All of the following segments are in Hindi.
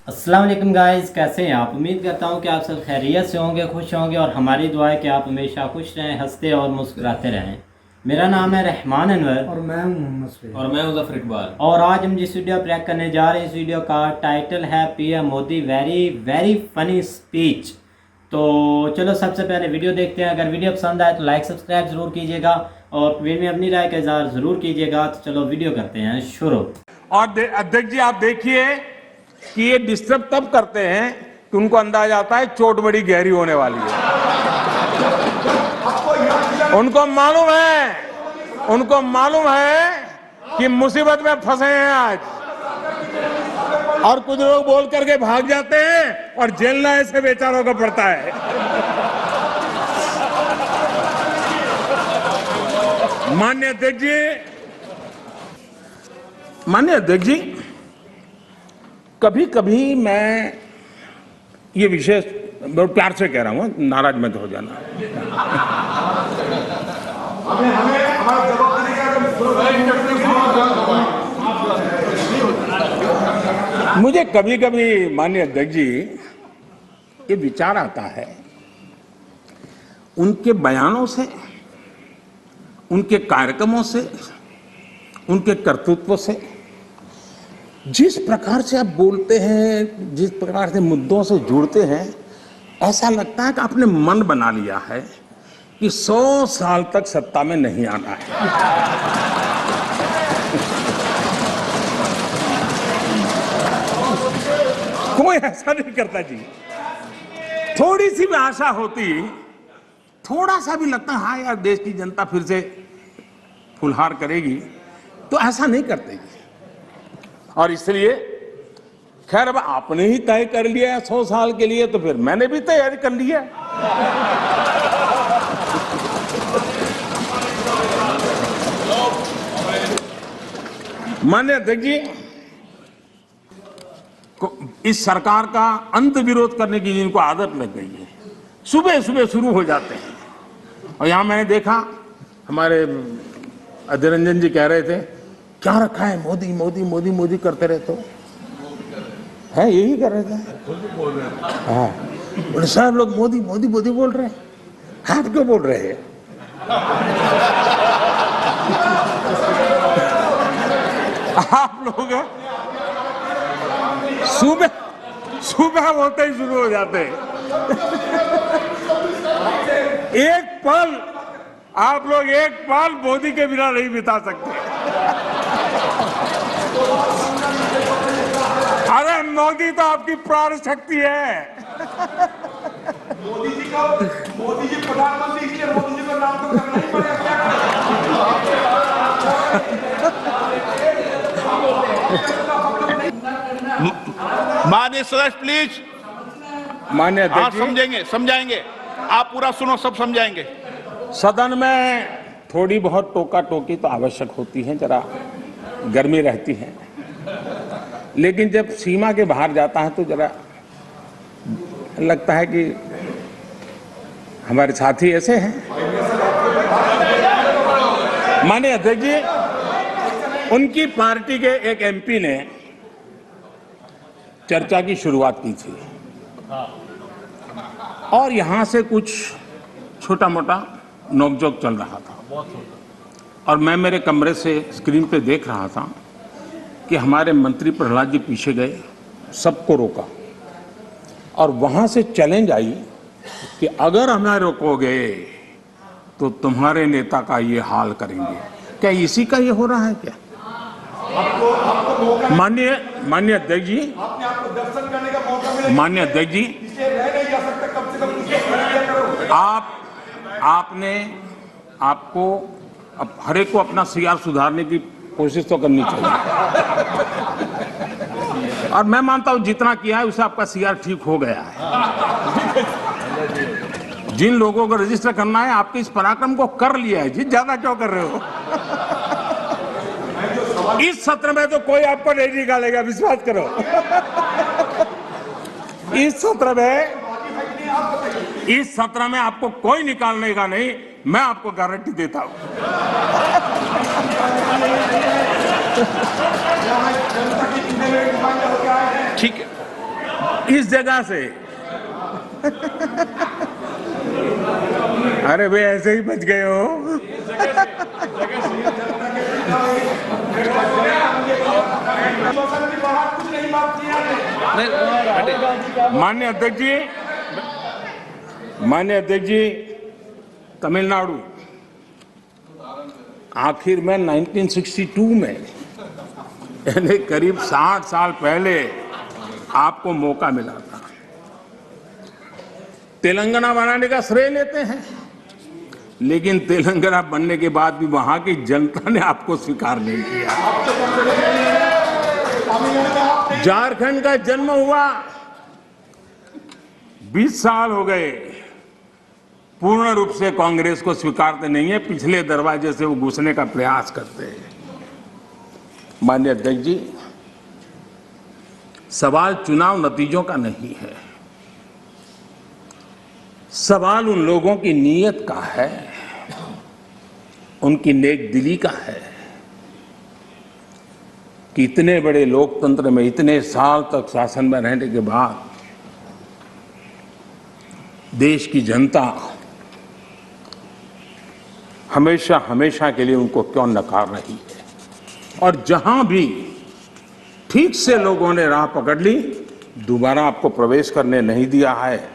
अस्सलाम वालेकुम गाइस, कैसे हैं आप। उम्मीद करता हूं कि आप सब खैरियत से होंगे, खुश होंगे और हमारी दुआ है कि आप हमेशा खुश रहें, हंसते और मुस्कुराते रहें। मेरा नाम है रहमान अनवर और मैं हूं मोहम्मद सईद और मैं मुज़फ़्फ़र इकबाल। और आज हम जिस वीडियो प्रेक करने जा रहे हैं, इस वीडियो का टाइटल है PM Modi very very funny speech. तो चलो सबसे पहले वीडियो देखते हैं। अगर वीडियो पसंद आए तो लाइक सब्सक्राइब ज़रूर कीजिएगा और कमेंट में अपनी राय का इज़हार ज़रूर कीजिएगा। तो चलो वीडियो करते हैं शुरू। और अध्यक्ष जी, आप देखिए कि ये डिस्टर्ब तब करते हैं कि उनको अंदाजा आता है चोट बड़ी गहरी होने वाली है। उनको मालूम है कि मुसीबत में फंसे हैं आज, और कुछ लोग बोल करके भाग जाते हैं और झेलना ऐसे बेचारों को पड़ता है। माननीय अध्यक्ष जी, कभी कभी मैं ये विषय बहुत प्यार से कह रहा हूं, नाराज मत हो जाना। मुझे कभी कभी माननीय अध्यक्ष जी ये विचार आता है, उनके बयानों से, उनके कार्यक्रमों से, उनके कर्तृत्व से, जिस प्रकार से आप बोलते हैं, जिस प्रकार से मुद्दों से जुड़ते हैं, ऐसा लगता है कि आपने मन बना लिया है कि 100 साल तक सत्ता में नहीं आना है। कोई ऐसा नहीं करता जी। थोड़ी सी भी आशा होती, थोड़ा सा भी लगता है हाँ यार देश की जनता फिर से फुलहार करेगी, तो ऐसा नहीं करते जी। और इसलिए खैर अब आपने ही तय कर लिया है 100 साल के लिए, तो फिर मैंने भी तैयारी कर ली है। माननीय अध्यक्ष जी, इस सरकार का अंत विरोध करने की जिनको आदत लग गई है, सुबह सुबह शुरू हो जाते हैं। और यहां मैंने देखा हमारे अधीर रंजन जी कह रहे थे क्या रखा है, मोदी मोदी मोदी मोदी करते रहते हो, है यही कर रहे थे। हाँ, बोले साहब लोग मोदी मोदी मोदी बोल रहे हैं, आप क्यों बोल रहे हैं? आप लोग सुबह सुबह होते ही शुरू हो जाते हैं। आप लोग एक पल मोदी के बिना नहीं बिता सकते। अरे मोदी तो आपकी प्राण शक्ति है। मोदी जी प्रधानमंत्री, इसलिए मोदी जी का नाम तो करना ही पड़ेगा। माननीय सदस्य प्लीज, माननीय आप समझाएंगे, आप पूरा सुनो, सब समझाएंगे। सदन में थोड़ी बहुत टोका टोकी तो आवश्यक होती है, जरा गर्मी रहती है, लेकिन जब सीमा के बाहर जाता है तो जरा लगता है कि हमारे साथी ऐसे हैं। माननीय अध्यक्ष जी, उनकी पार्टी के एक एमपी ने चर्चा की शुरुआत की थी और यहां से कुछ छोटा मोटा नोकझोंक चल रहा था, और मैं मेरे कमरे से स्क्रीन पे देख रहा था कि हमारे मंत्री प्रहलाद जी पीछे गए, सबको रोका, और वहां से चैलेंज आई कि अगर हमें रोकोगे तो तुम्हारे नेता का ये हाल करेंगे। क्या इसी का ये हो रहा है क्या? माननीय अध्यक्ष जी, दर्शन करने का मौका मिला। माननीय अध्यक्ष जी, आपको अब हर एक को अपना सीआर सुधारने की कोशिश तो करनी चाहिए, और मैं मानता हूं जितना किया है उससे आपका सीआर ठीक हो गया है। जिन लोगों को रजिस्टर करना है, आपके इस पराक्रम को कर लिया है जी, ज्यादा क्यों कर रहे हो? इस सत्र में तो कोई आपको नहीं निकालेगा, विश्वास करो। इस सत्र में इस सत्र में आपको कोई निकालने का नहीं, मैं आपको गारंटी देता हूं। ठीक है। इस जगह से अरे भाई ऐसे ही बच गए हो। माननीय अध्यक्ष जी, तमिलनाडु आखिर में 1962 में, यानी करीब 60 साल पहले आपको मौका मिला था। तेलंगाना बनाने का श्रेय लेते हैं, लेकिन तेलंगाना बनने के बाद भी वहां की जनता ने आपको स्वीकार नहीं किया। झारखंड का जन्म हुआ, 20 साल हो गए, पूर्ण रूप से कांग्रेस को स्वीकारते नहीं है, पिछले दरवाजे से वो घुसने का प्रयास करते हैं। माननीय अध्यक्ष जी, सवाल चुनाव नतीजों का नहीं है, सवाल उन लोगों की नीयत का है, उनकी नेक दिली का है कि इतने बड़े लोकतंत्र में इतने साल तक शासन में रहने के बाद देश की जनता हमेशा हमेशा के लिए उनको क्यों नकार रही है। और जहां भी ठीक से लोगों ने राह पकड़ ली, दोबारा आपको प्रवेश करने नहीं दिया है।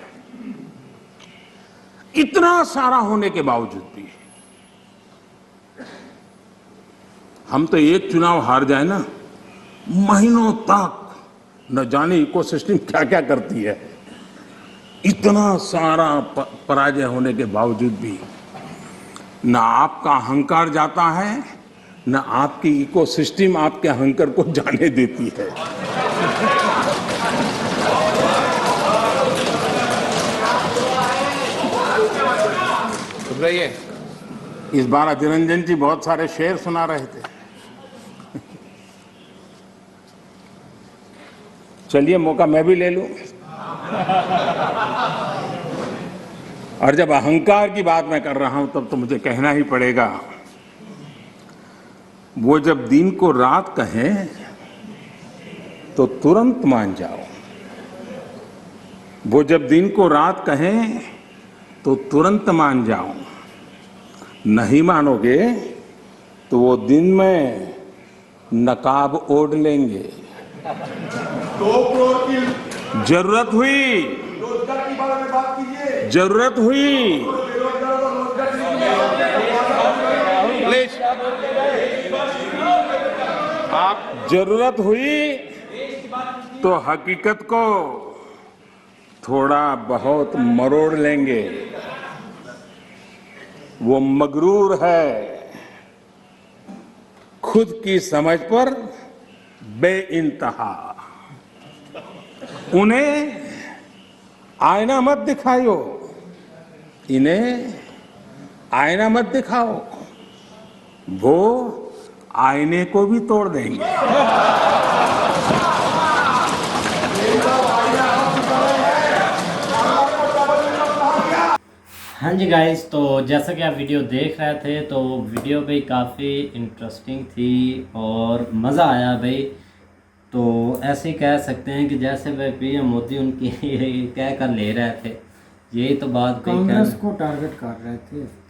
इतना सारा होने के बावजूद भी हम तो एक चुनाव हार जाए ना, महीनों तक न जाने इकोसिस्टम क्या क्या करती है। इतना सारा पराजय होने के बावजूद भी न आपका अहंकार जाता है, न आपकी इकोसिस्टम आपके अहंकार को जाने देती है। इस बार अधीर रंजन जी बहुत सारे शेर सुना रहे थे। चलिए मौका मैं भी ले लूं। और जब अहंकार की बात मैं कर रहा हूं तब तो मुझे कहना ही पड़ेगा, वो जब दिन को रात कहें तो तुरंत मान जाओ, वो जब दिन को रात कहें तो तुरंत मान जाओ, नहीं मानोगे तो वो दिन में नकाब ओढ़ लेंगे। 2 करोड़ की जरूरत हुई, रोजगार के बारे में बात कीजिए। जरूरत हुई, प्लीज आप जरूरत हुई तो हकीकत को थोड़ा बहुत मरोड़ लेंगे। वो मगरूर है, खुद की समझ पर बेइंतहा। उन्हें आईना मत दिखाओ, इन्हें आईना मत दिखाओ, वो आईने को भी तोड़ देंगे। हाँ जी गाइस, तो जैसा कि आप वीडियो देख रहे थे तो वीडियो भी काफ़ी इंटरेस्टिंग थी और मज़ा आया भाई। तो ऐसे कह सकते हैं कि जैसे भाई पीएम मोदी उनकी कह कर ले रहे थे, यही तो बात कांग्रेस को टारगेट कर रहे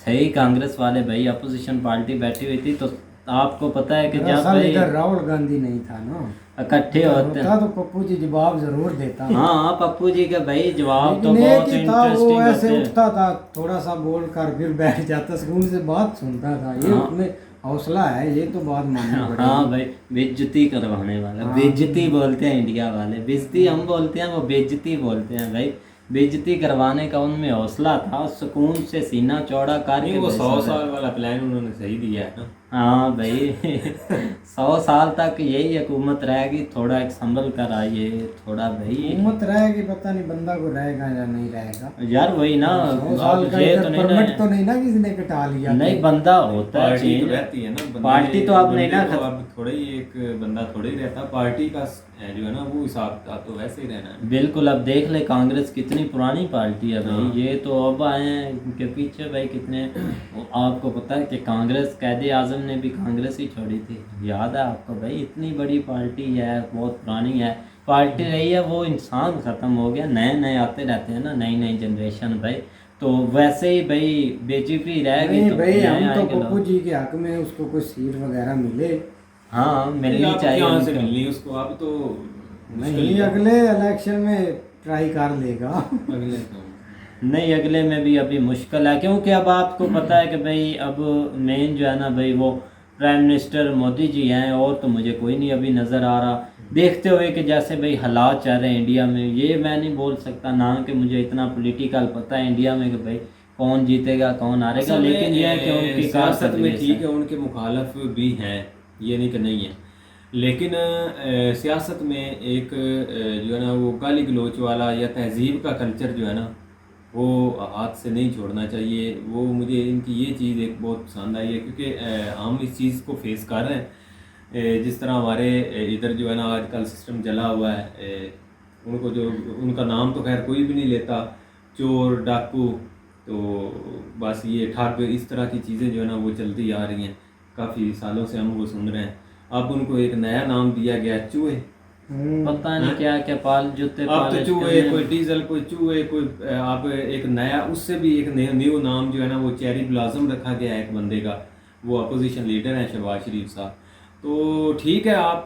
थे। कांग्रेस वाले भाई, अपोजिशन पार्टी बैठी हुई थी। तो आपको पता है कि जब भाई राहुल गांधी नहीं था ना, इकट्ठे होते हैं तो पप्पू जी जवाब जरूर देता। हाँ, पप्पू जी का भाई जवाब तो लेकिन बहुत एक ही था, वो ऐसे इंटरेस्टिंग उठता था, थोड़ा सा बोल कर फिर बैठ जाता, सुकून से बात सुनता था। ये उसमें हौसला है, ये तो बात माननी पड़ेगी। हाँ भाई, बेइज्जती करवाने वाला, बेइज्जती बोलते हैं इंडिया वाले, बेइज्जती हम बोलते हैं, वो बेइज्जती बोलते हैं भाई। बेइज्जती करवाने का उनमें हौसला था, सुकून से सीना चौड़ा करके। वो 100 साल वाला प्लान उन्होंने सही दिया है ना। हाँ भाई 100 साल तक यही हुकूमत रहेगी, थोड़ा एक संभल कर आइए थोड़ा भाई। हुकूमत रहेगी, पता नहीं बंदा को रहेगा या नहीं रहेगा। यार वही ना, 100 साल अब का ये इधर तो नहीं परमिट ना, तो नहीं ना किसी ने कटा लिया। नहीं बंदा होता है पार्टी तो चेंज, रहती है ना, पार्टी तो अब नहीं ना तो अब थोड़ा ही एक बंदा थोड़ा ही रहता, पार्टी का जो है ना वो हिसाब किताब तो वैसे ही रहना है। बिल्कुल। अब देख ले कांग्रेस कितनी पुरानी पार्टी है भाई, हाँ। ये तो अब आए हैं, इनके पीछे भाई कितने, आपको पता है कि कांग्रेस, कैद आजम ने भी कांग्रेस ही छोड़ी थी, याद है आपको भाई? इतनी बड़ी पार्टी है, बहुत पुरानी है पार्टी रही है, वो इंसान ख़त्म हो गया, नए नए आते रहते हैं ना, नई नई जनरेशन भाई, तो वैसे ही भाई बीजेपी रहेगी नहीं तो भाई, नए हम तो आएंगे पप्पू लोग। जी के हक में उसको कोई सीट वगैरह मिले। हाँ मिलनी आप चाहिए कहाँ से उनको। मिलनी उसको, आप तो मुश्किल नहीं, ही है। अगले इलेक्शन में ट्राई कर लेगा। अगले तो नहीं अगले में भी अभी मुश्किल है, क्योंकि अब आपको पता है कि भाई अब मेन जो है ना भाई वो प्राइम मिनिस्टर मोदी जी हैं, और तो मुझे कोई नहीं अभी नज़र आ रहा, देखते हुए कि जैसे भाई हालात चल रहे हैं इंडिया में। ये मैं नहीं बोल सकता ना कि मुझे इतना पॉलिटिकल पता है इंडिया में कि भाई कौन जीतेगा कौन हारेगा, लेकिन यह है कि उनकी सियासत में कारकर्दगी ठीक है, उनके मुखालफ भी हैं, ये नहीं कि नहीं है, लेकिन सियासत में एक जो है ना वो गाली गलोच वाला या तहजीब का कल्चर जो है ना वो हाथ से नहीं छोड़ना चाहिए। वो मुझे इनकी ये चीज़ एक बहुत पसंद आई है, क्योंकि हम इस चीज़ को फेस कर रहे हैं। जिस तरह हमारे इधर जो है ना आजकल सिस्टम जला हुआ है, उनको जो उनका नाम तो खैर कोई भी नहीं लेता, चोर डाकू, तो बस ये ठग, इस तरह की चीज़ें जो है ना वो चलती आ रही हैं, काफ़ी सालों से हम वो सुन रहे हैं। अब उनको एक नया नाम दिया गया, चूहे। पता नहीं क्या क्या पाल जूते अब पाले तो चूहे, कोई डीजल, कोई चूहे, कोई आप एक नया, उससे भी एक न्यू नाम जो है ना वो चेरी ब्लॉसम रखा गया है एक बंदे का, वो अपोजिशन लीडर हैं शहबाज शरीफ साहब। तो ठीक है, आप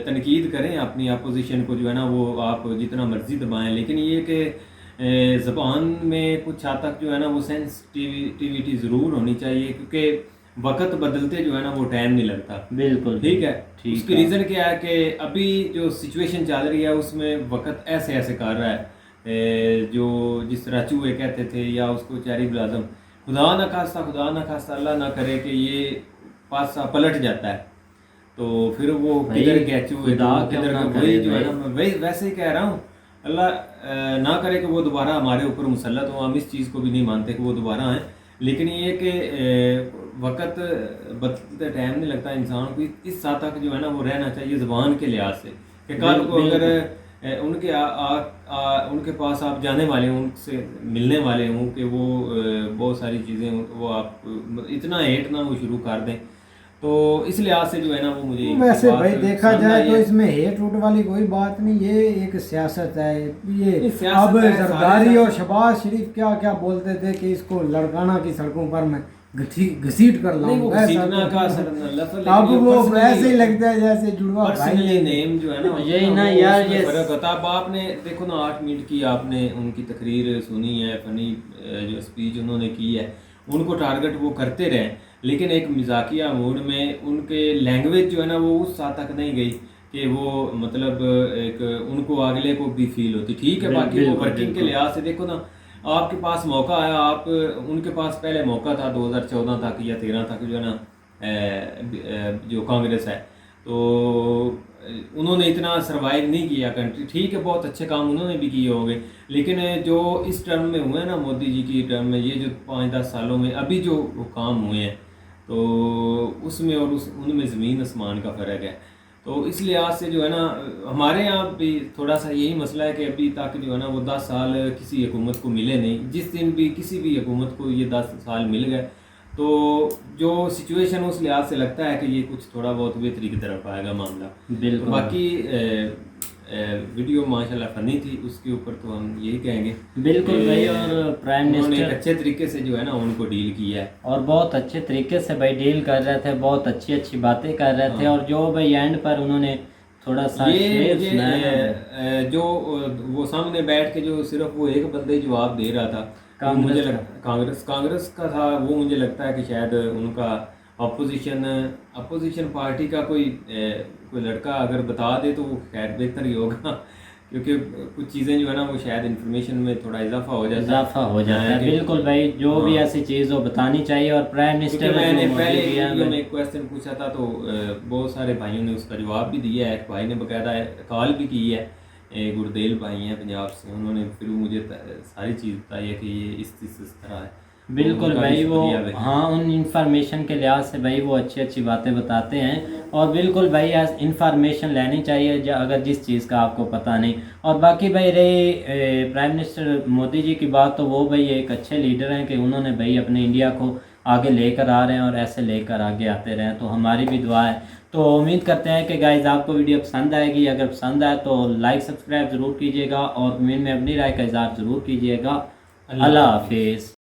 तनकीद करें अपनी अपोजिशन को जो है ना वो आप जितना मर्जी दबाएं, लेकिन ये कि ज़बान में कुछ हद तक जो है ना वो सेंसिटिविटी ज़रूर होनी चाहिए, क्योंकि वक्त बदलते जो है ना वो टाइम नहीं लगता। बिल्कुल ठीक है, ठीक उसकी है। रीज़न क्या है कि अभी जो सिचुएशन चल रही है उसमें वक्त ऐसे ऐसे कर रहा है, जो जिस तरह चूहे कहते थे या उसको चेरी ब्लॉसम, खुदा ना खास्ता अल्लाह ना करे कि ये पासा पलट जाता है, तो फिर वो भाई, किधर गया चूहे, खुदा तो क्यों किधर ना वही करे जो है भाई। ना, वही वैसे ही कह रहा हूँ, अल्लाह ना करे कि वो दोबारा हमारे ऊपर मुसल्लत हो। हम इस चीज़ को भी नहीं मानते कि वो दोबारा आए, लेकिन ये कि वक्त बदलते टाइम नहीं लगता, इंसान को इस साथ तक जो है ना वो रहना चाहिए ज़बान के लिहाज से, कि कल को अगर उनके उनके पास आप जाने वाले हों, उनसे मिलने वाले हों, कि वो बहुत सारी चीज़ें वो आप इतना हेट ना वो शुरू कर दें, तो इस लिहाज से जो है ना वो मुझे इनकी वैसे बात भाई देखा पसंद जाए आई तो है। इसमें हेट रूट वाली कोई बात नहीं, ये एक सियासत है। ये ये सियासत अब है, जरदारी सारे- और शहबाज शरीफ क्या क्या बोलते थे कि इसको लड़काना की सड़कों पर मैं घसीट कर नहीं, वो लाऊंगा, ऐसा घसीटना तो- का असर न लफ्ज़, अब लेकिन वो personally- वैसे ही लगता है जैसे जुड़वा भाई पर्सनली है। नेम जो है ना यही ना वो यार, उसमें ये फर्क होता है। अब आपने देखो ना 8 मिनट की आपने उनकी तकरीर सुनी है, फनी जो स्पीच उन्होंने की है, उनको टारगेट वो करते रहे, लेकिन एक मजाकिया मूड में उनके लैंग्वेज जो है ना वो उस हद तक नहीं गई कि वो मतलब एक उनको अगले को भी फील होती। ठीक है, बाकी वो बिल्कुल, वर्किंग के बिल्कुल। लिहाज से देखो ना, आपके पास मौका आया, आप उनके पास पहले मौका था 2014 तक या 13 तक जो है ना जो कांग्रेस है, तो उन्होंने इतना सरवाइव नहीं किया कंट्री। ठीक है, बहुत अच्छे काम उन्होंने भी किए होंगे, लेकिन जो इस टर्म में हुए ना मोदी जी की टर्म में, ये जो 5-10 सालों में अभी जो काम हुए हैं, तो उसमें और उनमें ज़मीन आसमान का फ़र्क है। तो इस लिहाज से जो है ना हमारे यहाँ भी थोड़ा सा यही मसला है कि अभी तक जो है ना वो 10 साल किसी हुकूमत को मिले नहीं। जिस दिन भी किसी भी हुकूमत को ये 10 साल मिल गए, तो जो सिचुएशन उस लिहाज से लगता है कि ये कुछ थोड़ा बहुत बेहतरी की तरफ आएगा मामला। बिल्कुल। तो बाकी वीडियो माशाल्लाह फनी थी, उसके ऊपर तो हम यही कहेंगे बिल्कुल कि भाई, और प्राइम उन्होंने एक मिनिस्टर अच्छे तरीके से जो है ना उनको डील किया है। और बहुत अच्छे तरीके से भाई डील कर रहे थे, बहुत अच्छी अच्छी बातें कर रहे थे, और जो भाई एंड पर उन्होंने थोड़ा सा ये शेर मुझे सुनाया ना, जो वो सामने बैठ के जो सिर्फ वो एक बंदे जवाब दे रहा था, वो मुझे कांग्रेस का था, वो मुझे लगता है कि शायद उनका अपोजिशन पार्टी का कोई लड़का अगर बता दे तो वो खैर बेहतर ही होगा, क्योंकि कुछ चीज़ें जो है ना वो शायद इन्फॉर्मेशन में थोड़ा इजाफा हो जाता है। इजाफा हो जाता है, बिल्कुल भाई, जो भी ऐसी चीज़ हो बतानी चाहिए। और प्राइम मिनिस्टर मैंने पहले वीडियो में एक क्वेश्चन पूछा था तो बहुत सारे भाइयों ने उसका जवाब भी दिया है। एक भाई ने बकायदा कॉल भी की है, गुरदेल भाई हैं पंजाब से, उन्होंने फिर मुझे सारी चीज़ बताई है कि ये इस तरह है। बिल्कुल उनका भी भाई, वो शुक्रिया भाई। हाँ, उन इंफॉर्मेशन के लिहाज से भाई वो अच्छी अच्छी बातें बताते हैं। और बिल्कुल भाई इंफॉर्मेशन लेनी चाहिए अगर जिस चीज़ का आपको पता नहीं। और बाकी भाई रही प्राइम मिनिस्टर मोदी जी की बात, तो वो भाई एक अच्छे लीडर हैं कि उन्होंने भाई अपने इंडिया को आगे लेकर आ रहे हैं और ऐसे लेकर आगे आते रहें, तो हमारी भी दुआ है। तो उम्मीद करते हैं कि गाइज आपको वीडियो पसंद आएगी। अगर पसंद आए तो लाइक सब्सक्राइब ज़रूर कीजिएगा और कमेंट में अपनी राय का इज़हार ज़रूर कीजिएगा। अल्लाह हाफिज़।